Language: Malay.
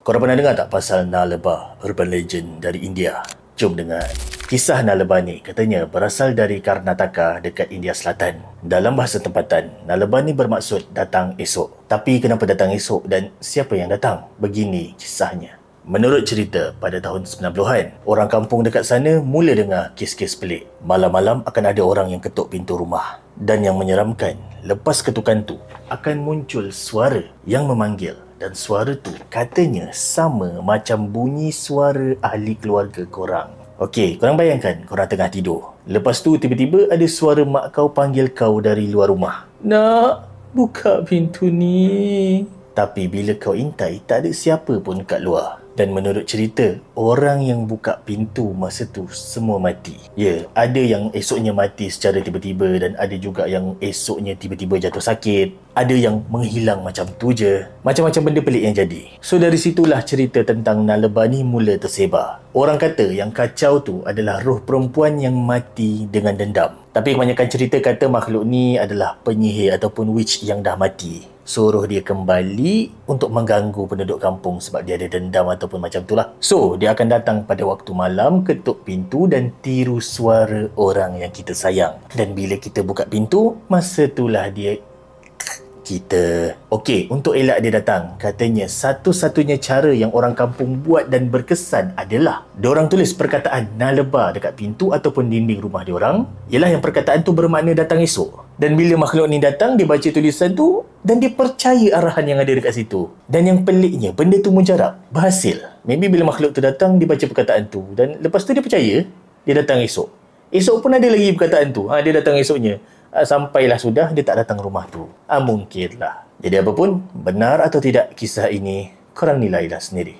Korang pernah dengar tak pasal Nalaba, urban legend dari India? Jom dengar. Kisah Nalaba ni katanya berasal dari Karnataka dekat India Selatan. Dalam bahasa tempatan, Nalaba ni bermaksud datang esok. Tapi kenapa datang esok dan siapa yang datang? Begini kisahnya. Menurut cerita, pada tahun 90-an, orang kampung dekat sana mula dengar kes-kes pelik. Malam-malam akan ada orang yang ketuk pintu rumah. Dan yang menyeramkan, lepas ketukan tu, akan muncul suara yang memanggil. Dan suara tu katanya sama macam bunyi suara ahli keluarga korang. Okey, korang bayangkan korang tengah tidur. Lepas tu tiba-tiba ada suara mak kau panggil kau dari luar rumah. Nak, buka pintu ni. Tapi bila kau intai, tak ada siapa pun kat luar. Dan menurut cerita, orang yang buka pintu masa tu semua mati. Ya, ada yang esoknya mati secara tiba-tiba dan ada juga yang esoknya tiba-tiba jatuh sakit. Ada yang menghilang macam tu je. Macam-macam benda pelik yang jadi. So dari situlah cerita tentang Nalaba ni mula tersebar. Orang kata yang kacau tu adalah roh perempuan yang mati dengan dendam. Tapi kebanyakan cerita kata makhluk ni adalah penyihir ataupun witch yang dah mati. Suruh dia kembali untuk mengganggu penduduk kampung sebab dia ada dendam ataupun macam tu lah. So, dia akan datang pada waktu malam, ketuk pintu dan tiru suara orang yang kita sayang. Dan bila kita buka pintu, masa itulah dia kita. Okey, untuk elak dia datang, katanya satu-satunya cara yang orang kampung buat dan berkesan adalah diorang tulis perkataan Nalaba dekat pintu ataupun dinding rumah diorang. Ialah yang perkataan tu bermakna datang esok. Dan bila makhluk ni datang, dia baca tulisan tu dan dia percaya arahan yang ada dekat situ. Dan yang peliknya, benda tu mujarab, berhasil. Maybe bila makhluk tu datang, dia baca perkataan tu dan lepas tu dia percaya dia datang esok. Esok pun ada lagi perkataan tu. Dia datang esoknya. Sampailah sudah, dia tak datang rumah tu. Mungkinlah. Jadi apapun, benar atau tidak kisah ini, korang nilailah sendiri.